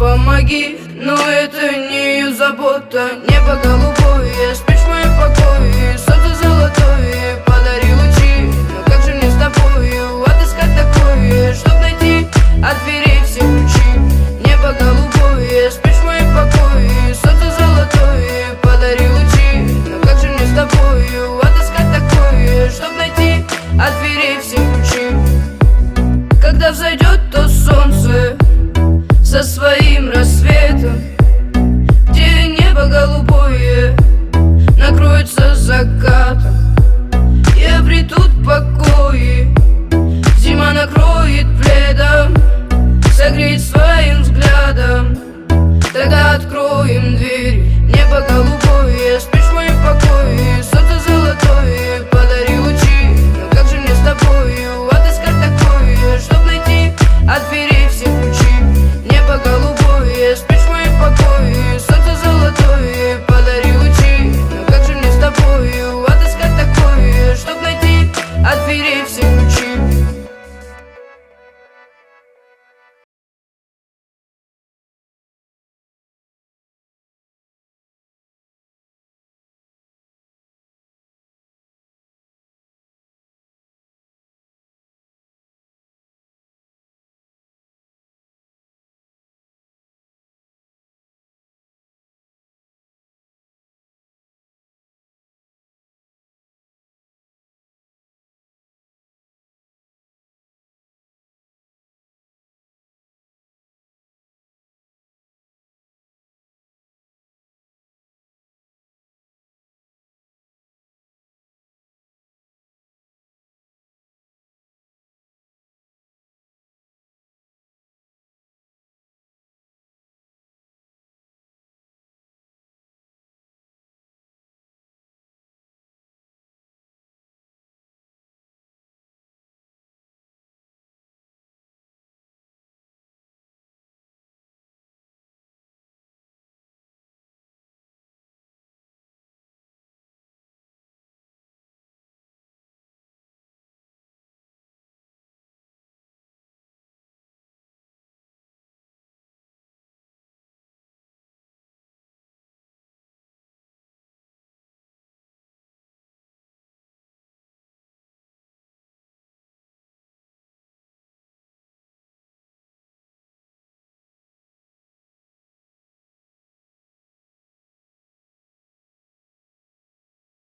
помоги. Но это не ее забота. Небо голубое, спишь в моем покое. Солнце золотое, подари лучи. Но как же мне с тобою отыскать такое, чтоб найти от дверей все ключи? Небо голубое, спишь в моем покое. Солнце золотое, подари лучи. Но как же мне с тобою отыскать такое, чтоб найти от дверей все ключи? Когда взойдет то солнце со своим рассветом, где небо голубое накроется закатом, и обретут покои, зима накроет пледом, согреет свои